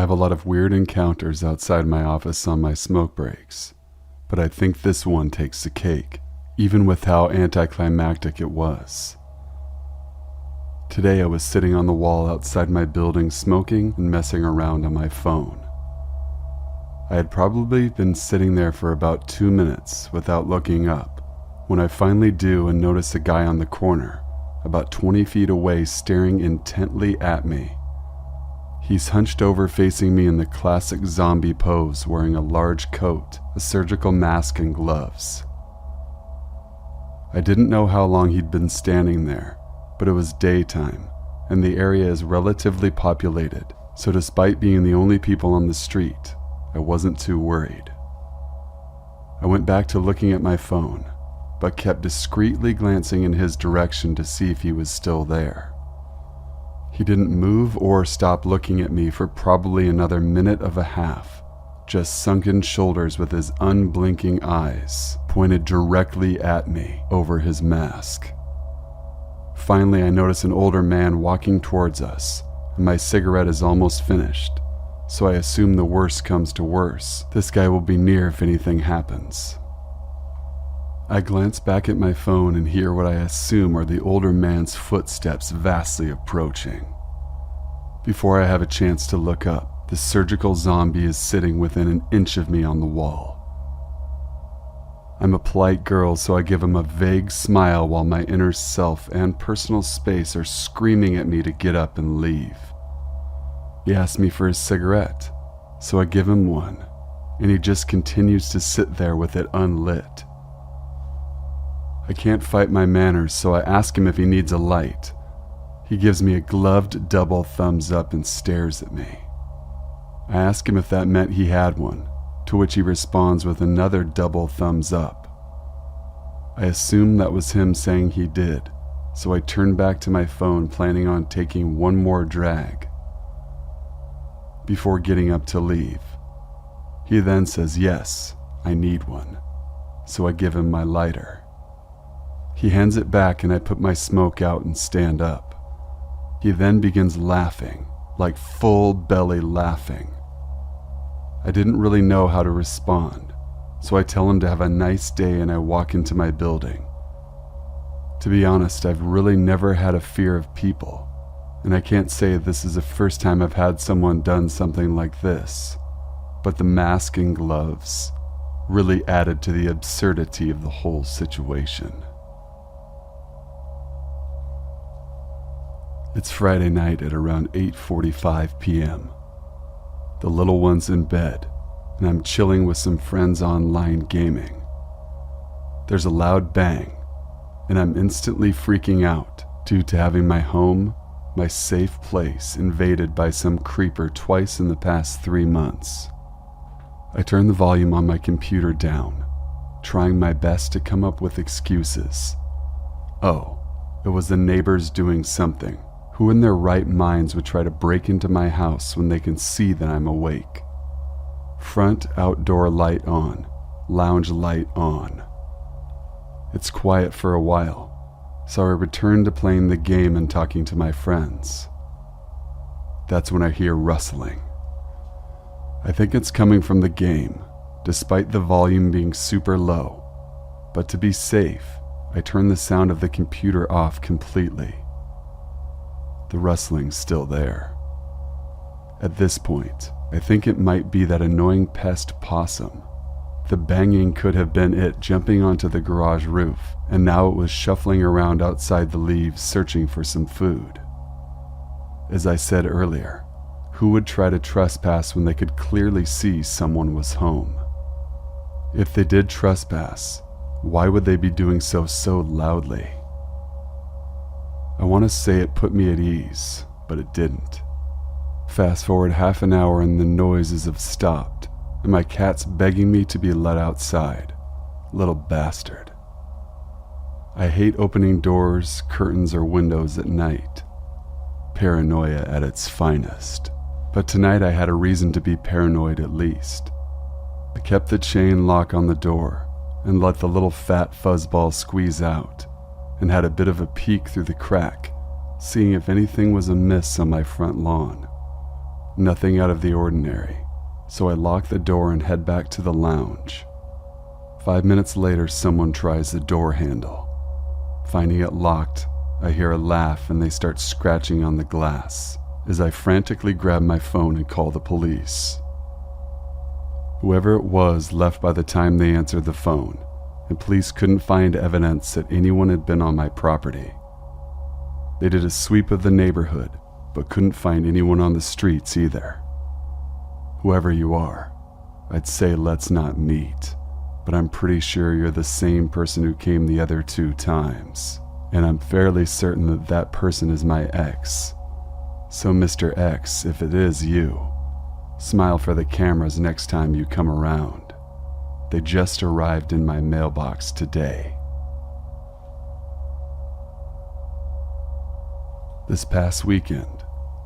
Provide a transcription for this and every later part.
have a lot of weird encounters outside my office on my smoke breaks, but I think this one takes the cake, even with how anticlimactic it was. Today I was sitting on the wall outside my building smoking and messing around on my phone. I had probably been sitting there for about 2 minutes without looking up when I finally do and notice a guy on the corner, about 20 feet away, staring intently at me. He's hunched over facing me in the classic zombie pose, wearing a large coat, a surgical mask, and gloves. I didn't know how long he'd been standing there, but it was daytime, and the area is relatively populated, so despite being the only people on the street, I wasn't too worried. I went back to looking at my phone, but kept discreetly glancing in his direction to see if he was still there. He didn't move or stop looking at me for probably another minute and a half, just sunken shoulders with his unblinking eyes pointed directly at me over his mask. Finally, I notice an older man walking towards us, and my cigarette is almost finished, so I assume the worst comes to worse. This guy will be near if anything happens. I glance back at my phone and hear what I assume are the older man's footsteps vastly approaching. Before I have a chance to look up, the surgical zombie is sitting within an inch of me on the wall. I'm a polite girl, so I give him a vague smile while my inner self and personal space are screaming at me to get up and leave. He asks me for his cigarette, so I give him one, and he just continues to sit there with it unlit. I can't fight my manners, so I ask him if he needs a light. He gives me a gloved double thumbs up and stares at me. I ask him if that meant he had one, to which he responds with another double thumbs up. I assume that was him saying he did, so I turn back to my phone, planning on taking one more drag before getting up to leave. He then says, "Yes, I need one," so I give him my lighter. He hands it back and I put my smoke out and stand up. He then begins laughing, like full belly laughing. I didn't really know how to respond, so I tell him to have a nice day and I walk into my building. To be honest, I've really never had a fear of people, and I can't say this is the first time I've had someone done something like this, but the mask and gloves really added to the absurdity of the whole situation. It's Friday night at around 8:45 p.m. The little one's in bed, and I'm chilling with some friends online gaming. There's a loud bang, and I'm instantly freaking out due to having my home, my safe place, invaded by some creeper twice in the past 3 months. I turn the volume on my computer down, trying my best to come up with excuses. Oh, it was the neighbors doing something. Who in their right minds would try to break into my house when they can see that I'm awake? Front outdoor light on, lounge light on. It's quiet for a while, so I return to playing the game and talking to my friends. That's when I hear rustling. I think it's coming from the game, despite the volume being super low, but to be safe, I turn the sound of the computer off completely. The rustling's still there. At this point, I think it might be that annoying pest possum. The banging could have been it jumping onto the garage roof, and now it was shuffling around outside the leaves searching for some food. As I said earlier, who would try to trespass when they could clearly see someone was home? If they did trespass, why would they be doing so loudly? I want to say it put me at ease, but it didn't. Fast forward half an hour and the noises have stopped, and my cat's begging me to be let outside. Little bastard. I hate opening doors, curtains, or windows at night. Paranoia at its finest. But tonight I had a reason to be paranoid at least. I kept the chain lock on the door and let the little fat fuzzball squeeze out, and had a bit of a peek through the crack, seeing if anything was amiss on my front lawn. Nothing out of the ordinary, so I lock the door and head back to the lounge. 5 minutes later, someone tries the door handle. Finding it locked, I hear a laugh and they start scratching on the glass as I frantically grab my phone and call the police. Whoever it was left by the time they answered the phone, and police couldn't find evidence that anyone had been on my property. They did a sweep of the neighborhood, but couldn't find anyone on the streets either. Whoever you are, I'd say let's not meet, but I'm pretty sure you're the same person who came the other 2 times, and I'm fairly certain that that person is my ex. So Mr. X, if it is you, smile for the cameras next time you come around. They just arrived in my mailbox today. This past weekend,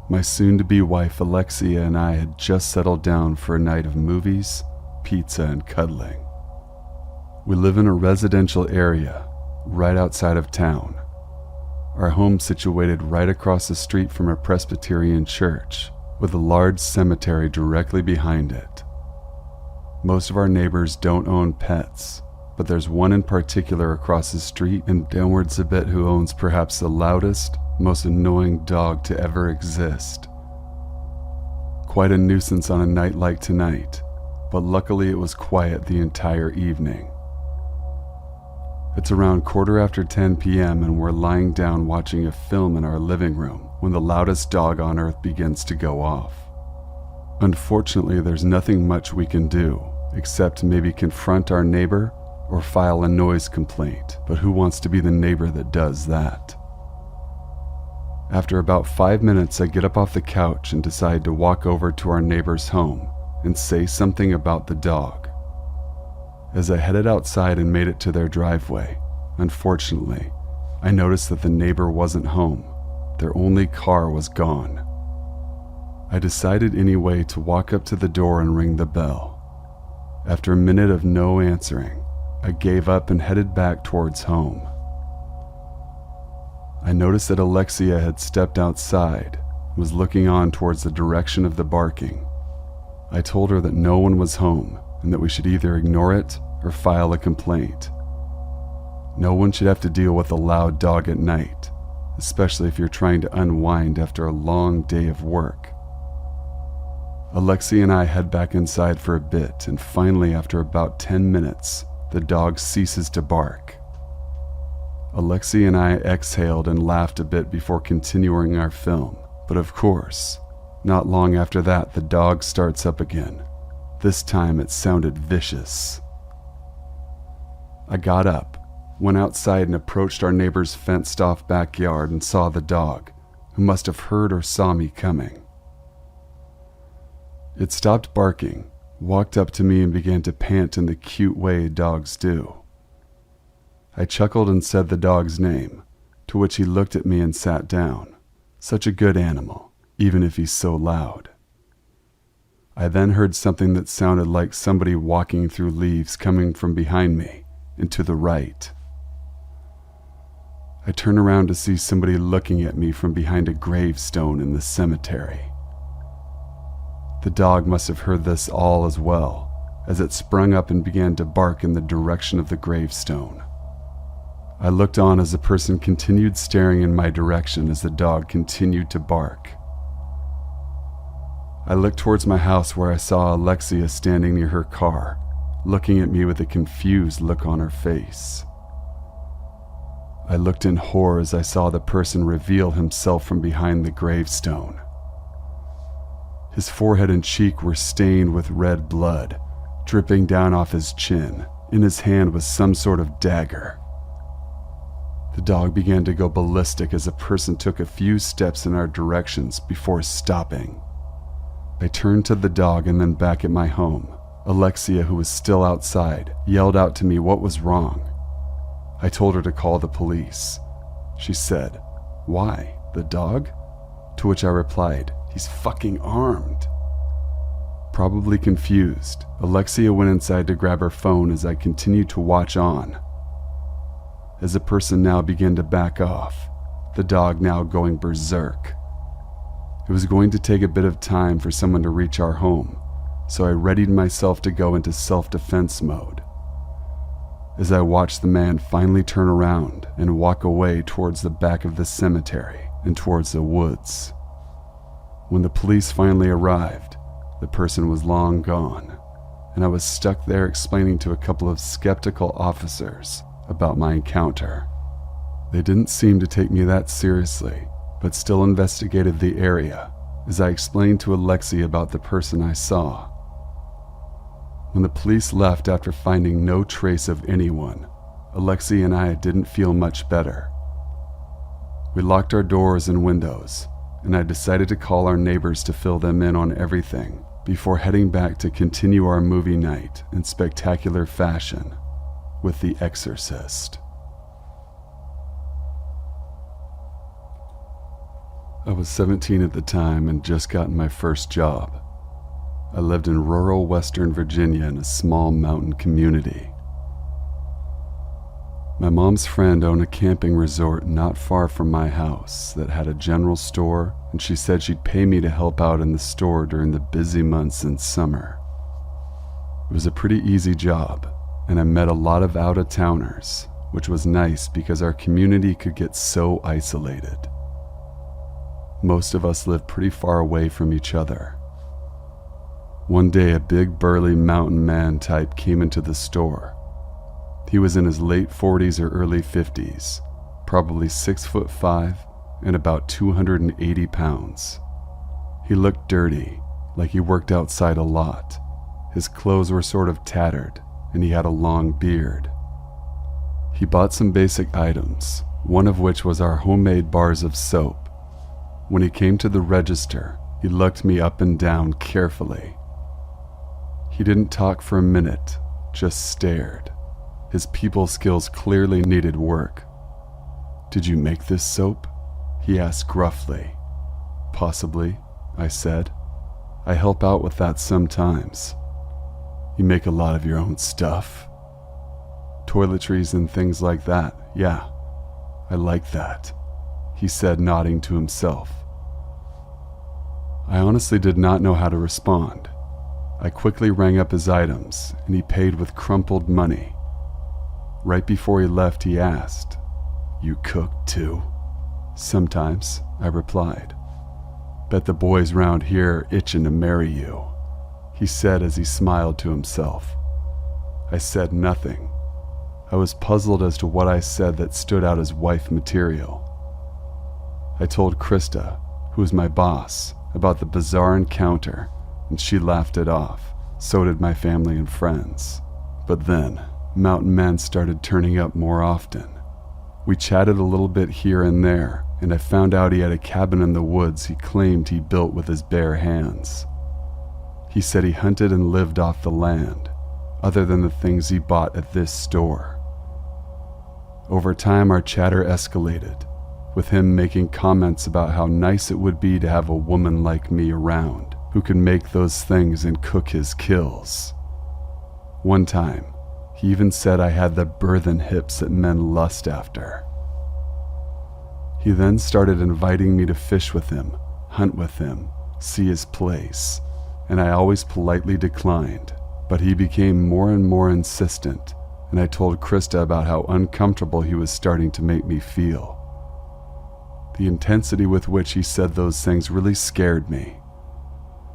my soon-to-be wife Alexia and I had just settled down for a night of movies, pizza, and cuddling. We live in a residential area right outside of town. Our home situated right across the street from a Presbyterian church, with a large cemetery directly behind it. Most of our neighbors don't own pets, but there's one in particular across the street and downwards a bit who owns perhaps the loudest, most annoying dog to ever exist. Quite a nuisance on a night like tonight, but luckily it was quiet the entire evening. It's around 10:15 p.m. and we're lying down watching a film in our living room when the loudest dog on earth begins to go off. Unfortunately, there's nothing much we can do, except maybe confront our neighbor or file a noise complaint, but who wants to be the neighbor that does that? After about 5 minutes, I get up off the couch and decide to walk over to our neighbor's home and say something about the dog. As I headed outside and made it to their driveway, unfortunately, I noticed that the neighbor wasn't home. Their only car was gone. I decided anyway to walk up to the door and ring the bell. After a minute of no answering, I gave up and headed back towards home. I noticed that Alexia had stepped outside and was looking on towards the direction of the barking. I told her that no one was home and that we should either ignore it or file a complaint. No one should have to deal with a loud dog at night, especially if you're trying to unwind after a long day of work. Alexia and I head back inside for a bit, and finally, after about 10 minutes, the dog ceases to bark. Alexia and I exhaled and laughed a bit before continuing our film, but of course, not long after that, the dog starts up again. This time it sounded vicious. I got up, went outside and approached our neighbor's fenced-off backyard and saw the dog, who must have heard or saw me coming. It stopped barking, walked up to me and began to pant in the cute way dogs do. I chuckled and said the dog's name, to which he looked at me and sat down. Such a good animal, even if he's so loud. I then heard something that sounded like somebody walking through leaves coming from behind me and to the right. I turned around to see somebody looking at me from behind a gravestone in the cemetery. The dog must have heard this all as well, as it sprung up and began to bark in the direction of the gravestone. I looked on as the person continued staring in my direction as the dog continued to bark. I looked towards my house where I saw Alexia standing near her car, looking at me with a confused look on her face. I looked in horror as I saw the person reveal himself from behind the gravestone. His forehead and cheek were stained with red blood, dripping down off his chin. In his hand was some sort of dagger. The dog began to go ballistic as the person took a few steps in our directions before stopping. I turned to the dog and then back at my home. Alexia, who was still outside, yelled out to me what was wrong. I told her to call the police. She said, "Why, the dog?" To which I replied, "He's fucking armed." Probably confused, Alexia went inside to grab her phone as I continued to watch on. As the person now began to back off, the dog now going berserk. It was going to take a bit of time for someone to reach our home, so I readied myself to go into self-defense mode. As I watched the man finally turn around and walk away towards the back of the cemetery and towards the woods. When the police finally arrived, the person was long gone, and I was stuck there explaining to a couple of skeptical officers about my encounter. They didn't seem to take me that seriously, but still investigated the area as I explained to Alexi about the person I saw. When the police left after finding no trace of anyone, Alexi and I didn't feel much better. We locked our doors and windows, and I decided to call our neighbors to fill them in on everything before heading back to continue our movie night in spectacular fashion with The Exorcist. I was 17 at the time and just gotten my first job. I lived in rural Western Virginia in a small mountain community. My mom's friend owned a camping resort not far from my house that had a general store, and she said she'd pay me to help out in the store during the busy months in summer. It was a pretty easy job, and I met a lot of out-of-towners, which was nice because our community could get so isolated. Most of us lived pretty far away from each other. One day, a big burly mountain man type came into the store. He was in his late 40s or early 50s, probably 6'5" and about 280 pounds. He looked dirty, like he worked outside a lot. His clothes were sort of tattered, and he had a long beard. He bought some basic items, one of which was our homemade bars of soap. When he came to the register, he looked me up and down carefully. He didn't talk for a minute, just stared. His people skills clearly needed work. "Did you make this soap?" he asked gruffly. "Possibly," I said. "I help out with that sometimes." "You make a lot of your own stuff?" "Toiletries and things like that, yeah. I like that," he said, nodding to himself. I honestly did not know how to respond. I quickly rang up his items, and he paid with crumpled money. Right before he left, he asked, "You cook too?" "Sometimes," I replied. "Bet the boys round here are itching to marry you," he said as he smiled to himself. I said nothing. I was puzzled as to what I said that stood out as wife material. I told Krista, who was my boss, about the bizarre encounter, and she laughed it off. So did my family and friends. But then, mountain men started turning up more often. We chatted a little bit here and there, and I found out he had a cabin in the woods he claimed he built with his bare hands. He said he hunted and lived off the land, other than the things he bought at this store. Over time, our chatter escalated, with him making comments about how nice it would be to have a woman like me around, who could make those things and cook his kills. One time, he even said I had the burthen hips that men lust after. He then started inviting me to fish with him, hunt with him, see his place, and I always politely declined, but he became more and more insistent, and I told Krista about how uncomfortable he was starting to make me feel. The intensity with which he said those things really scared me.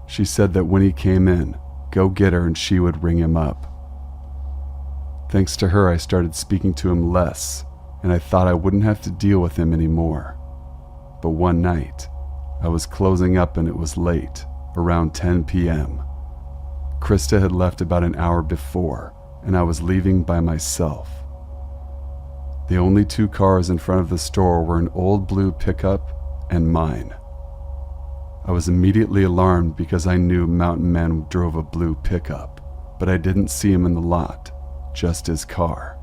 She said that when he came in, go get her and she would ring him up. Thanks to her, I started speaking to him less, and I thought I wouldn't have to deal with him anymore. But one night, I was closing up and it was late, around 10 p.m. Krista had left about an hour before, and I was leaving by myself. The only two cars in front of the store were an old blue pickup and mine. I was immediately alarmed because I knew Mountain Man drove a blue pickup, but I didn't see him in the lot, just his car.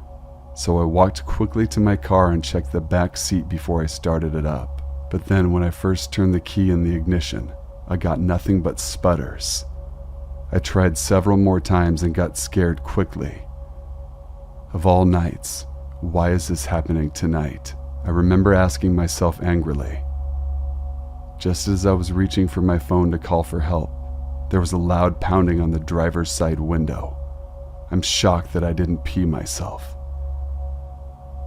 So I walked quickly to my car and checked the back seat before I started it up. But then when I first turned the key in the ignition, I got nothing but sputters. I tried several more times and got scared quickly. Of all nights, why is this happening tonight? I remember asking myself angrily. Just as I was reaching for my phone to call for help, there was a loud pounding on the driver's side window. I'm shocked that I didn't pee myself.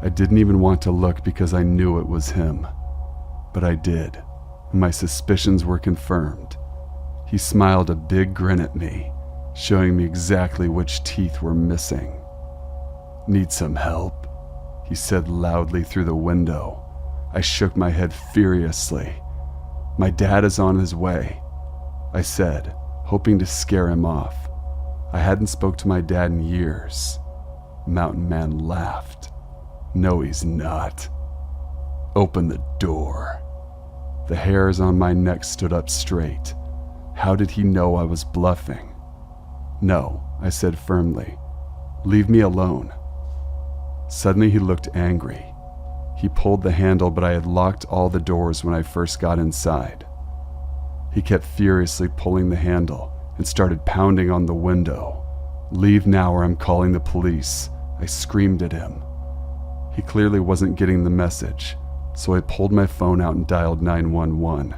I didn't even want to look because I knew it was him, but I did, and my suspicions were confirmed. He smiled a big grin at me, showing me exactly which teeth were missing. "Need some help?" he said loudly through the window. I shook my head furiously. "My dad is on his way," I said, hoping to scare him off. I hadn't spoke to my dad in years. Mountain Man laughed. "No, he's not. Open the door." The hairs on my neck stood up straight. How did he know I was bluffing? "No," I said firmly. "Leave me alone." Suddenly he looked angry. He pulled the handle, but I had locked all the doors when I first got inside. He kept furiously pulling the handle and started pounding on the window. "Leave now or I'm calling the police," I screamed at him. He clearly wasn't getting the message, so I pulled my phone out and dialed 911.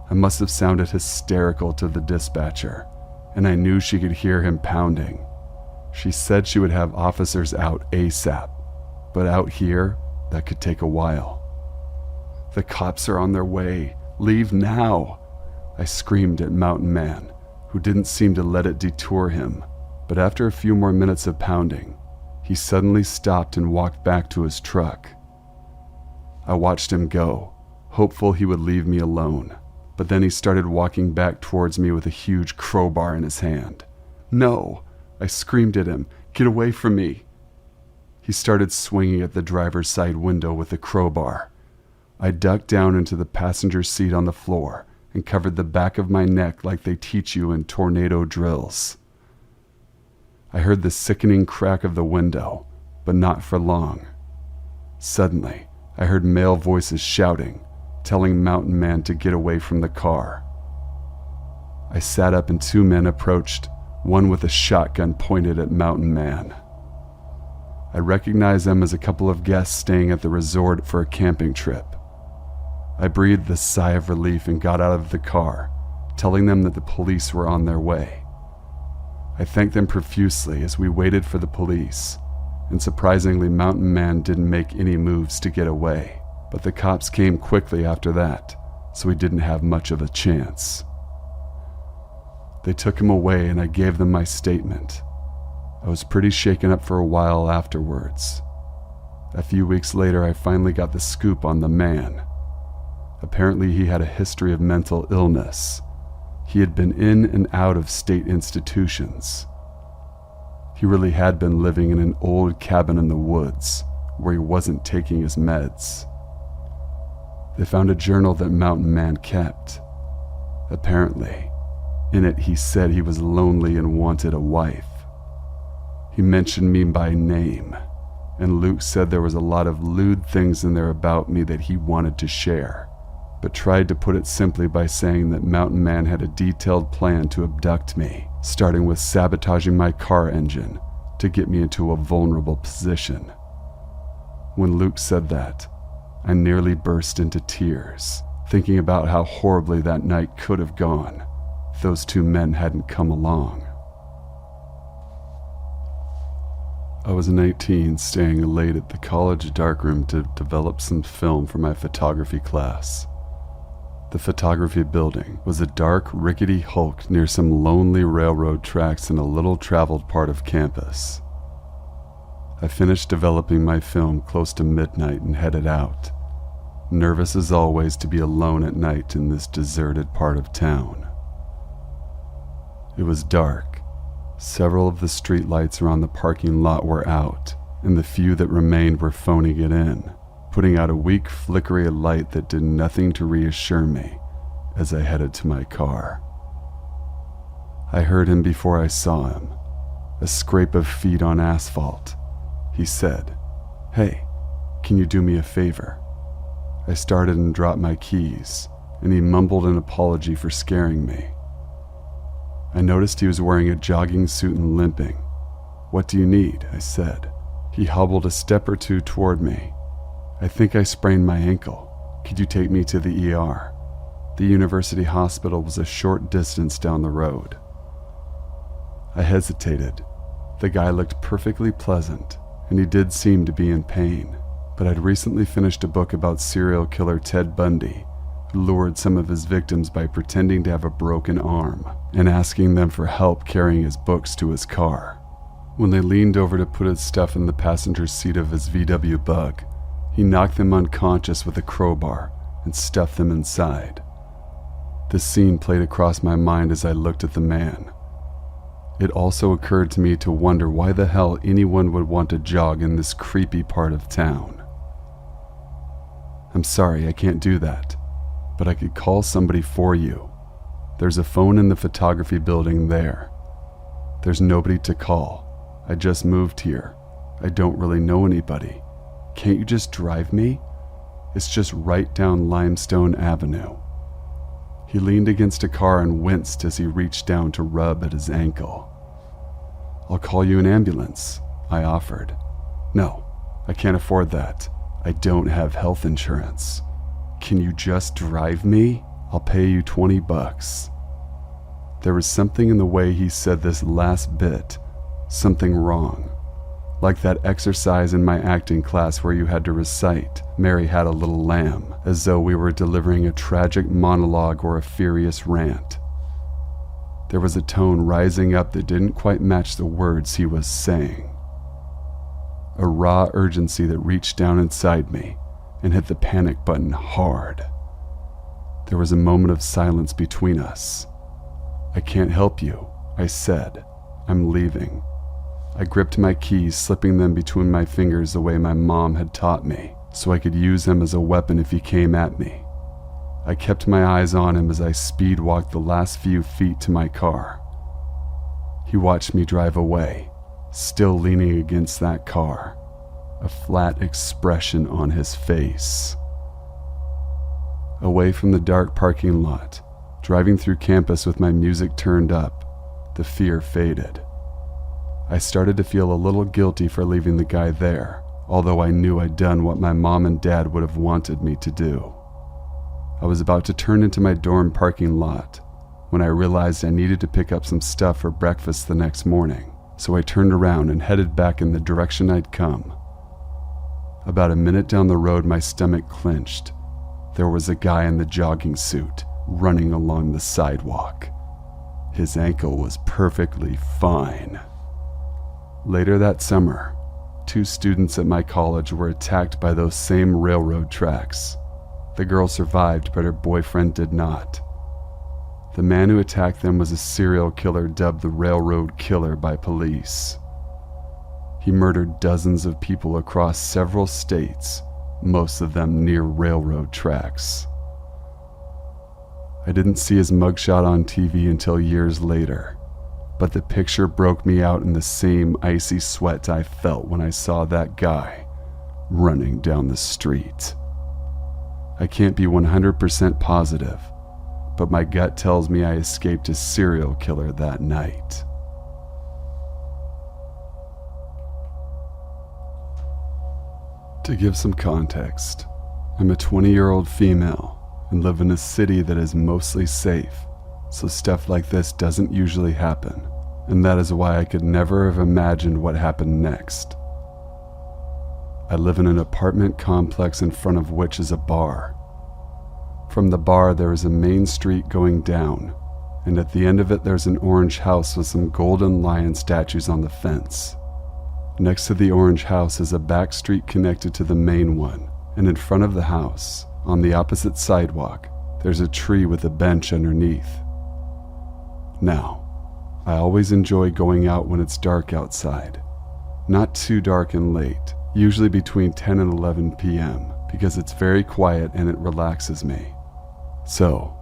I must have sounded hysterical to the dispatcher, and I knew she could hear him pounding. She said she would have officers out ASAP, but out here, that could take a while. "The cops are on their way. Leave now," I screamed at Mountain Man, who didn't seem to let it detour him. But after a few more minutes of pounding, he suddenly stopped and walked back to his truck. I watched him go, hopeful he would leave me alone, but then he started walking back towards me with a huge crowbar in his hand. "No!" I screamed at him. "Get away from me!" He started swinging at the driver's side window with the crowbar. I ducked down into the passenger seat on the floor and covered the back of my neck like they teach you in tornado drills. I heard the sickening crack of the window, but not for long. Suddenly, I heard male voices shouting, telling Mountain Man to get away from the car. I sat up and two men approached, one with a shotgun pointed at Mountain Man. I recognized them as a couple of guests staying at the resort for a camping trip. I breathed a sigh of relief and got out of the car, telling them that the police were on their way. I thanked them profusely as we waited for the police, and surprisingly, Mountain Man didn't make any moves to get away, but the cops came quickly after that, so he didn't have much of a chance. They took him away and I gave them my statement. I was pretty shaken up for a while afterwards. A few weeks later, I finally got the scoop on the man. Apparently, he had a history of mental illness. He had been in and out of state institutions. He really had been living in an old cabin in the woods where he wasn't taking his meds. They found a journal that Mountain Man kept. Apparently, in it he said he was lonely and wanted a wife. He mentioned me by name, and Luke said there was a lot of lewd things in there about me that he wanted to share, but tried to put it simply by saying that Mountain Man had a detailed plan to abduct me, starting with sabotaging my car engine to get me into a vulnerable position. When Luke said that, I nearly burst into tears, thinking about how horribly that night could have gone if those two men hadn't come along. I was 19, staying late at the college darkroom to develop some film for my photography class. The photography building was a dark, rickety hulk near some lonely railroad tracks in a little-traveled part of campus. I finished developing my film close to midnight and headed out, nervous as always to be alone at night in this deserted part of town. It was dark. Several of the streetlights around the parking lot were out, and the few that remained were phoning it in, putting out a weak, flickery light that did nothing to reassure me as I headed to my car. I heard him before I saw him, a scrape of feet on asphalt. He said, "Hey, can you do me a favor?" I started and dropped my keys, and he mumbled an apology for scaring me. I noticed he was wearing a jogging suit and limping. "What do you need?" I said. He hobbled a step or two toward me. "I think I sprained my ankle. Could you take me to the ER?" The university hospital was a short distance down the road. I hesitated. The guy looked perfectly pleasant, and he did seem to be in pain, but I'd recently finished a book about serial killer Ted Bundy, who lured some of his victims by pretending to have a broken arm and asking them for help carrying his books to his car. When they leaned over to put his stuff in the passenger seat of his VW Bug, he knocked them unconscious with a crowbar and stuffed them inside. This scene played across my mind as I looked at the man. It also occurred to me to wonder why the hell anyone would want to jog in this creepy part of town. I'm sorry, I can't do that, but I could call somebody for you. There's a phone in the photography building there. There's nobody to call. I just moved here. I don't really know anybody. Can't you just drive me? It's just right down Limestone Avenue. He leaned against a car and winced as he reached down to rub at his ankle. I'll call you an ambulance, I offered. No, I can't afford that. I don't have health insurance. Can you just drive me? I'll pay you $20. There was something in the way he said this last bit, something wrong. Like that exercise in my acting class where you had to recite "Mary Had a Little Lamb" as though we were delivering a tragic monologue or a furious rant. There was a tone rising up that didn't quite match the words he was saying. A raw urgency that reached down inside me and hit the panic button hard. There was a moment of silence between us. I can't help you, I said. I'm leaving. I gripped my keys, slipping them between my fingers the way my mom had taught me, so I could use them as a weapon if he came at me. I kept my eyes on him as I speed walked the last few feet to my car. He watched me drive away, still leaning against that car, a flat expression on his face. Away from the dark parking lot, driving through campus with my music turned up, the fear faded. I started to feel a little guilty for leaving the guy there, although I knew I'd done what my mom and dad would have wanted me to do. I was about to turn into my dorm parking lot when I realized I needed to pick up some stuff for breakfast the next morning, so I turned around and headed back in the direction I'd come. About a minute down the road, my stomach clenched. There was a guy in the jogging suit running along the sidewalk. His ankle was perfectly fine. Later that summer, 2 students at my college were attacked by those same railroad tracks. The girl survived, but her boyfriend did not. The man who attacked them was a serial killer dubbed the Railroad Killer by police. He murdered dozens of people across several states, most of them near railroad tracks. I didn't see his mugshot on TV until years later, but the picture broke me out in the same icy sweat I felt when I saw that guy running down the street. I can't be 100% positive, but my gut tells me I escaped a serial killer that night. To give some context, I'm a 20-year-old female and live in a city that is mostly safe, so stuff like this doesn't usually happen, and that is why I could never have imagined what happened next. I live in an apartment complex in front of which is a bar. From the bar there is a main street going down, and at the end of it there's an orange house with some golden lion statues on the fence. Next to the orange house is a back street connected to the main one, and in front of the house, on the opposite sidewalk, there's a tree with a bench underneath. Now, I always enjoy going out when it's dark outside. Not too dark and late, usually between 10 and 11 p.m., because it's very quiet and it relaxes me. So,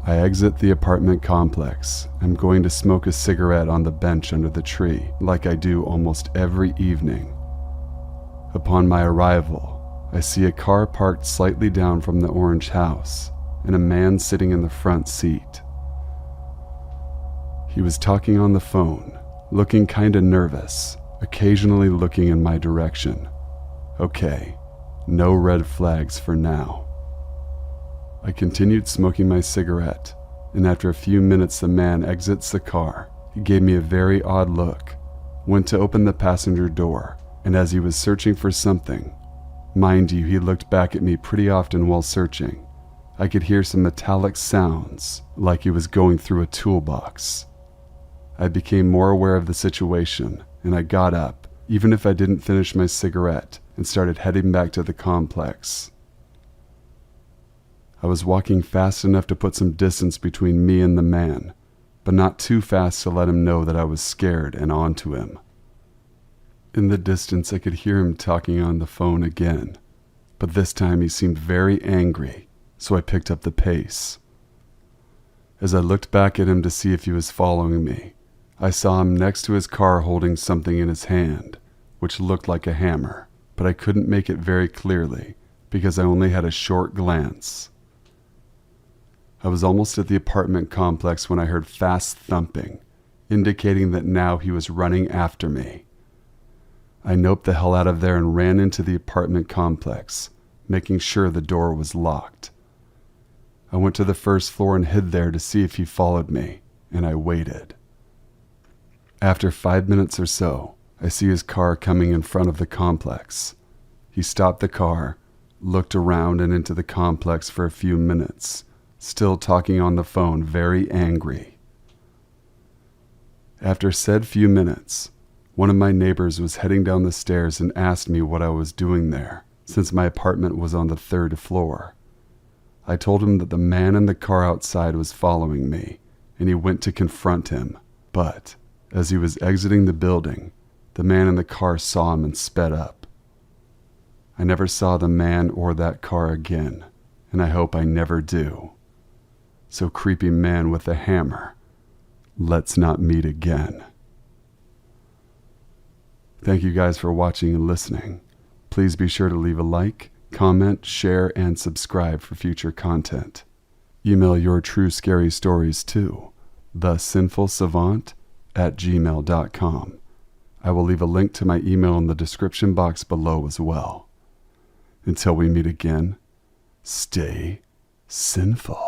I exit the apartment complex. I'm going to smoke a cigarette on the bench under the tree, like I do almost every evening. Upon my arrival, I see a car parked slightly down from the orange house, and a man sitting in the front seat. He was talking on the phone, looking kinda nervous, occasionally looking in my direction. Okay, no red flags for now. I continued smoking my cigarette, and after a few minutes the man exits the car. He gave me a very odd look, went to open the passenger door, and as he was searching for something, mind you, he looked back at me pretty often while searching, I could hear some metallic sounds like he was going through a toolbox. I became more aware of the situation, and I got up, even if I didn't finish my cigarette, and started heading back to the complex. I was walking fast enough to put some distance between me and the man, but not too fast to let him know that I was scared and onto him. In the distance, I could hear him talking on the phone again, but this time he seemed very angry, so I picked up the pace. As I looked back at him to see if he was following me, I saw him next to his car holding something in his hand, which looked like a hammer, but I couldn't make it very clearly because I only had a short glance. I was almost at the apartment complex when I heard fast thumping, indicating that now he was running after me. I noped the hell out of there and ran into the apartment complex, making sure the door was locked. I went to the first floor and hid there to see if he followed me, and I waited. After 5 minutes or so, I see his car coming in front of the complex. He stopped the car, looked around and into the complex for a few minutes, still talking on the phone, very angry. After said few minutes, one of my neighbors was heading down the stairs and asked me what I was doing there, since my apartment was on the 3rd floor. I told him that the man in the car outside was following me, and he went to confront him, but as he was exiting the building, the man in the car saw him and sped up. I never saw the man or that car again, and I hope I never do. So creepy man with a hammer, let's not meet again. Thank you guys for watching and listening. Please be sure to leave a like, comment, share, and subscribe for future content. Email your true scary stories to thesinfulsavant@gmail.com. I will leave a link to my email in the description box below as well. Until we meet again, stay sinful.